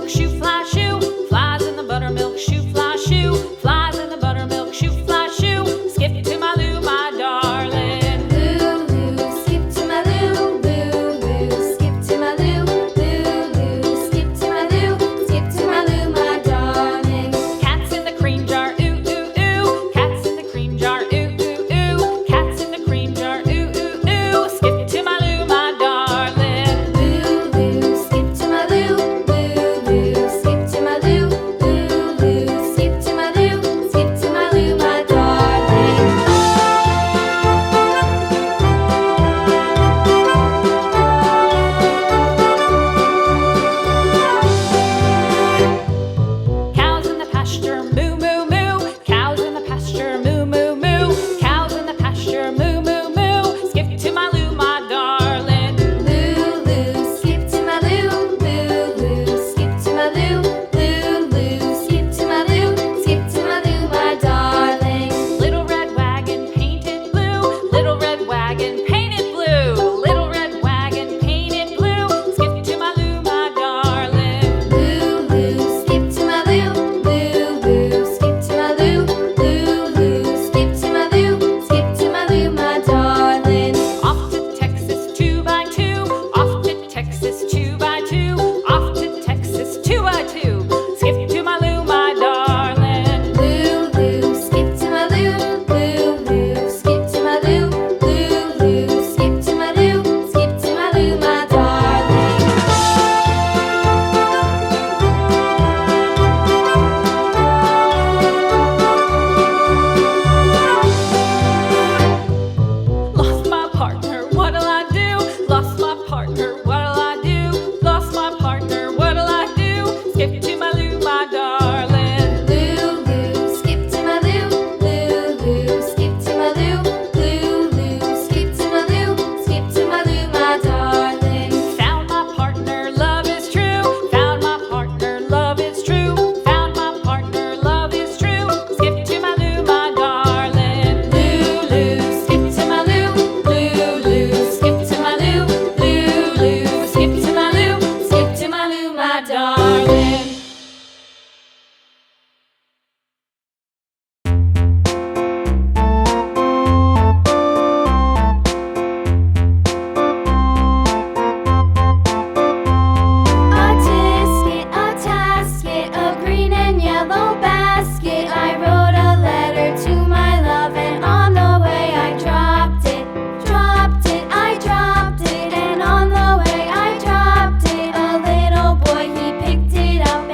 buttermilk shoe, fly shoe. Flies in the buttermilk shoe, fly shoe. Flies in the buttermilk shoe, fly shoe. Skip to my Lou, my darling. Lou, skip to my Lou, Lou, skip to my Lou, Lou, skip to my Lou, skip to my Lou, my darling. Cats in the cream jar, ooh, ooh, ooh. Cats in the cream jar, ooh, ooh, ooh. Cats in the cream jar, ooh, ooh, ooh. Skip to my Lou, my darling. Lou, skip to my Lou, Lou, skip to my Lou, Lou, skip to my Lou, skip to my Lou, my darling. Cows in the pasture, moo, moo, moo. Cows in the pasture, moo, moo, moo. Cows in the pasture, moo, moo, moo. Skip to my Lou, my darling. Lou, skip to my Lou, Lou, skip to my Lou, Lou, skip to my Lou, skip to my Lou, my darling. Little red wagon painted blue. Little red wagon painted blue. Little red wagon painted blue. Skip to my Lou, my darling. Lou, skip to my Lou, Lou, skip to my Lou, Lou, skip to my Lou, skip to my Lou, my darling. Off to Texas 2x2. Off to Texas 2x2. Off to Texas 2x2. Skip to my Lou, my darling. Lou, skip to my Lou, Lou, skip to my Lou, Lou, skip to my Lou, skip to my Lou, my darling. Lost my partner, what'll I do? Lost my partner, what'll I do? Lost my partner, what'll I do? Skip to my Lou, my darling. Lou, skip to my Lou, Lou, skip to my Lou, Lou, skip to my Lou, skip to my Lou, my darling. Found my partner, love is true. Found my partner, love is true. Found my partner, love is true. Skip to my Lou, my darling. Lou, skip to my Lou. Lou, skip to my Lou. Lou, skip to my Lou. Skip to my Lou, my darling. A-Tisket, A-Tasket, a green and yellow basket. I wrote a letter to my love, and on the way I dropped it, I dropped it, and on the way I dropped it. A little boy, he picked it up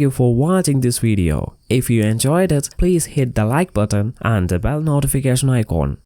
you for watching this video. If you enjoyed it, please hit the like button and the bell notification icon.